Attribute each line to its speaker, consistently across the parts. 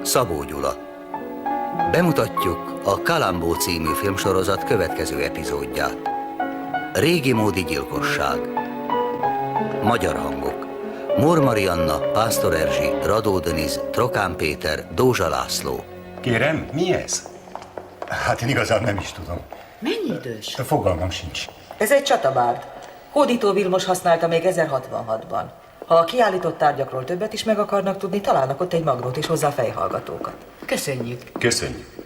Speaker 1: Szabó Gyula. Bemutatjuk a Kalambó című filmsorozat következő epizódját. Régi módi gyilkosság. Magyar hangok: Mór Marianna, Pásztor Erzsi, Radó Deniz, Trokán Péter, Dózsa László.
Speaker 2: Kérem, mi ez? Hát én igazán nem is tudom.
Speaker 3: Mennyi idős?
Speaker 2: A fogalmam sincs.
Speaker 3: Ez egy csatabárd. Hódító Vilmos használta még 1066-ban. Ha a kiállított tárgyakról többet is meg akarnak tudni, találnak ott egy magnót és hozzá fejhallgatókat. Köszönjük.
Speaker 2: Köszönjük.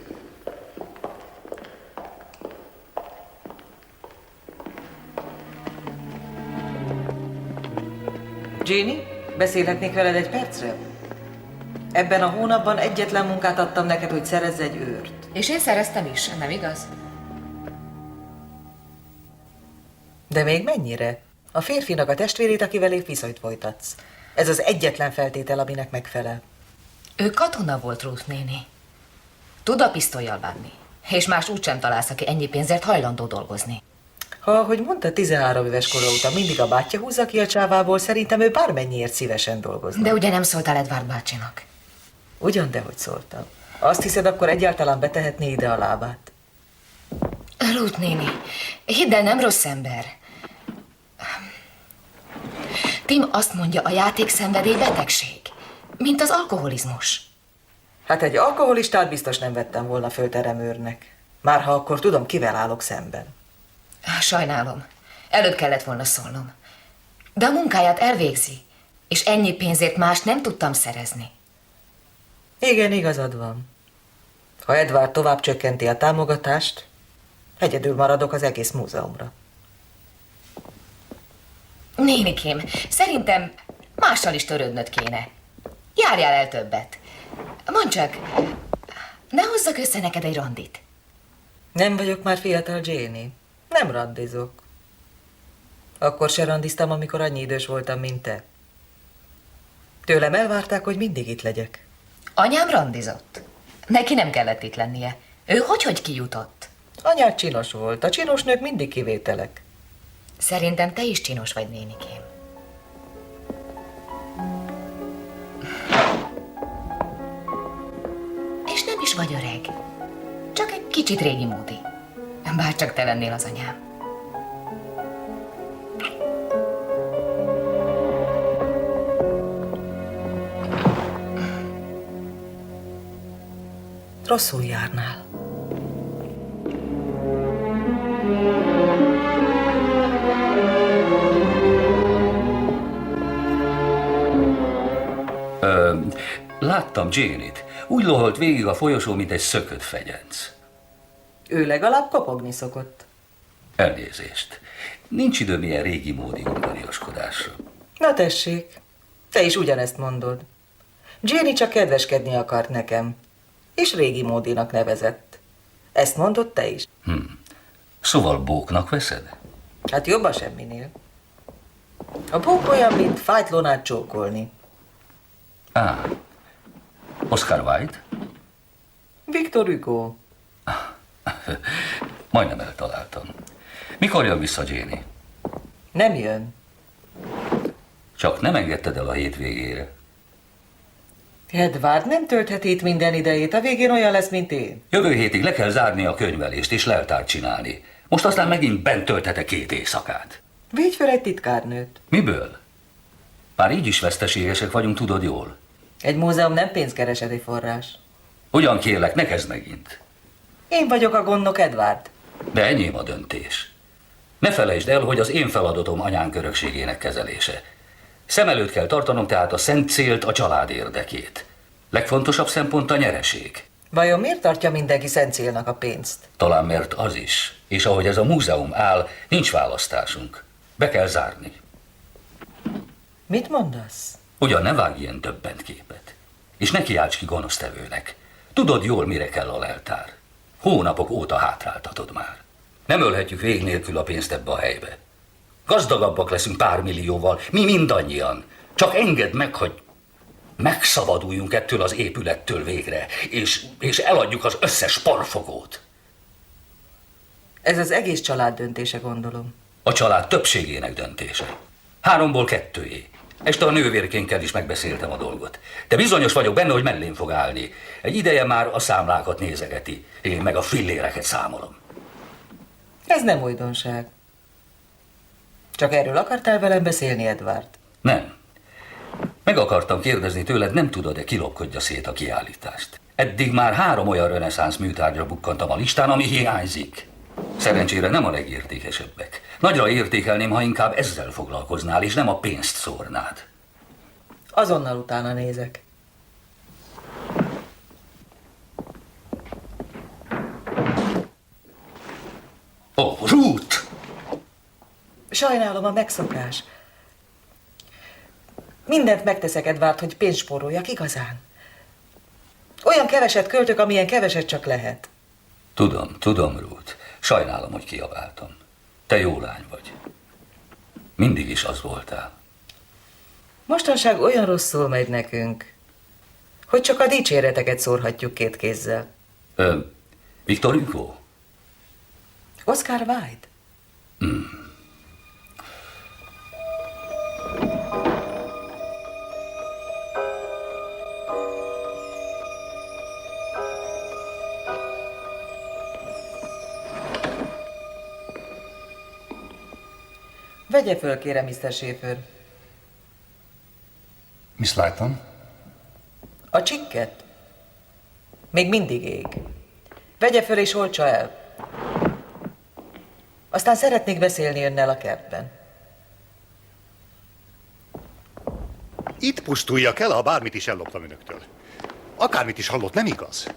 Speaker 3: Ginny, beszélhetnék veled egy percre? Ebben a hónapban egyetlen munkát adtam neked, hogy szerezz egy őrt.
Speaker 4: És én szereztem is, nem igaz?
Speaker 3: De még mennyire? A férfinak a testvérét, akivel épp viszonyt folytatsz. Ez az egyetlen feltétel, aminek megfelel.
Speaker 4: Ő katona volt, Ruth néni. Tud a pisztollyal bánni. És más úgysem találsz, aki ennyi pénzért hajlandó dolgozni.
Speaker 3: Ha, ahogy mondta, 13 éves kora óta mindig a bátyja húzza ki a csávából, szerintem ő bármennyiért szívesen dolgozna.
Speaker 4: De ugye nem szóltál Edward bácsinak?
Speaker 3: Ugyan, dehogy szóltam. Azt hiszed, akkor egyáltalán betehetné ide a lábát?
Speaker 4: Ruth néni, hidd el, nem rossz ember. Tim azt mondja, a játékszenvedély betegség, mint az alkoholizmus.
Speaker 3: Hát egy alkoholistát biztos nem vettem volna föl teremőrnek. Már ha akkor tudom, kivel állok szemben.
Speaker 4: Sajnálom. Előbb kellett volna szólnom. De a munkáját elvégzi, és ennyi pénzért más nem tudtam szerezni.
Speaker 3: Igen, igazad van. Ha Edward tovább csökkenti a támogatást, egyedül maradok az egész múzeumra.
Speaker 4: Nénikém, szerintem mással is törődnöd kéne. Járjál el többet. Mondd csak, ne hozzak össze neked egy randit.
Speaker 3: Nem vagyok már fiatal, Janie. Nem randizok. Akkor se randiztam, amikor annyi idős voltam, mint te. Tőlem elvárták, hogy mindig itt legyek.
Speaker 4: Anyám randizott. Neki nem kellett itt lennie. Ő hogy kijutott?
Speaker 3: Anyád csinos volt. A csinos nők mindig kivételek.
Speaker 4: Szerintem te is csinos vagy, nénikém. És nem is vagy öreg. Csak egy kicsit régi módi. Bár csak te lennél az anyám.
Speaker 3: Rosszul járnál.
Speaker 5: Láttam Jane-it. Úgy loholt végig a folyosó, mint egy szökött fegyenc.
Speaker 3: Ő legalább kopogni szokott.
Speaker 5: Elnézést. Nincs időm ilyen régi módi udvariaskodásra.
Speaker 3: Na tessék, te is ugyanezt mondod. Janie csak kedveskedni akart nekem, és régi módinak nevezett. Ezt mondod te is.
Speaker 5: Szóval bóknak veszed?
Speaker 3: Hát jobb a semminél. A bók olyan, mint fájtlónát csókolni.
Speaker 5: Oscar Wilde?
Speaker 3: Victor Hugo.
Speaker 5: Majdnem eltaláltam. Mikor jön vissza Janie?
Speaker 3: Nem jön.
Speaker 5: Csak nem engedted el a hétvégére.
Speaker 3: Edward nem tölthet itt minden idejét, a végén olyan lesz, mint én.
Speaker 5: Jövő hétig le kell zárni a könyvelést és leltárt csinálni. Most aztán megint bent tölthetek 2 éjszakát.
Speaker 3: Vigy fel egy titkárnőt.
Speaker 5: Miből? Már így is veszteségesek vagyunk, tudod jól.
Speaker 3: Egy múzeum nem pénzkereseti forrás.
Speaker 5: Ugyan kérlek, ne kezd megint.
Speaker 3: Én vagyok a gondnok, Edward.
Speaker 5: De enyém a döntés. Ne felejtsd el, hogy az én feladatom anyánk örökségének kezelése. Szem előtt kell tartanom tehát a szent célt, a család érdekét. Legfontosabb szempont a nyereség.
Speaker 3: Vajon miért tartja mindenki szent célnak a pénzt?
Speaker 5: Talán mert az is. És ahogy ez a múzeum áll, nincs választásunk. Be kell zárni.
Speaker 3: Mit mondasz?
Speaker 5: Ugyan ne vágj ilyen döbbent képet. És ne kiálts ki gonosztevőnek. Tudod jól, mire kell a leltár. Hónapok óta hátráltatod már. Nem ölhetjük vég nélkül a pénzt ebbe a helybe. Gazdagabbak leszünk pár millióval, mi mindannyian. Csak engedd meg, hogy megszabaduljunk ettől az épülettől végre, és eladjuk az összes parfogót.
Speaker 3: Ez az egész család döntése, gondolom.
Speaker 5: A család többségének döntése. 3-ból 2-é. Este a nővérkénkkel is megbeszéltem a dolgot. De bizonyos vagyok benne, hogy mellén fog állni. Egy ideje már a számlákat nézegeti. Én meg a filléreket számolom.
Speaker 3: Ez nem újdonság. Csak erről akartál velem beszélni, Edward?
Speaker 5: Nem. Meg akartam kérdezni tőled, nem tudod-e kilopkodja szét a kiállítást? Eddig már 3 olyan reneszánsz műtárgyra bukkantam a listán, ami hiányzik. Szerencsére nem a legértékesebbek. Nagyra értékelném, ha inkább ezzel foglalkoznál, és nem a pénzt szórnád.
Speaker 3: Azonnal utána nézek.
Speaker 5: Ó, Ruth!
Speaker 3: Sajnálom a megszokás. Mindent megteszek, Edward, hogy pénzt spóroljak, igazán. Olyan keveset költök, amilyen keveset csak lehet.
Speaker 5: Tudom, Ruth. Sajnálom, hogy kiabáltam. Te jó lány vagy. Mindig is az voltál.
Speaker 3: Mostanság olyan rosszul megy nekünk, hogy csak a dicséreteket szórhatjuk 2 kézzel.
Speaker 5: Victor Hugo?
Speaker 3: Oscar Wilde? Vegye föl, kérem, Mr. Schaefer.
Speaker 2: Miss Lighton?
Speaker 3: A csikket? Még mindig ég. Vegye föl és oltsa el. Aztán szeretnék beszélni önnel a kertben.
Speaker 2: Itt pusztuljak el, ha bármit is elloptam önöktől. Akármit is hallott, nem igaz?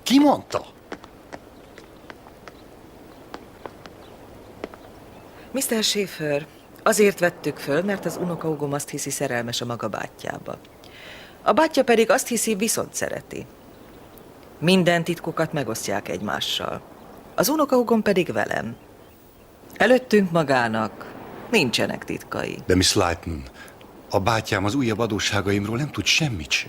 Speaker 2: Ki mondta?
Speaker 3: Mr. Schaefer, azért vettük föl, mert az unokahúgom azt hiszi, szerelmes a maga bátyjába. A bátyja pedig azt hiszi, viszont szereti. Minden titkukat megosztják egymással. Az unokahúgom pedig velem. Előttünk magának nincsenek titkai.
Speaker 2: De Miss Lighton, a bátyám az újabb adósságaimról nem tud semmit sem.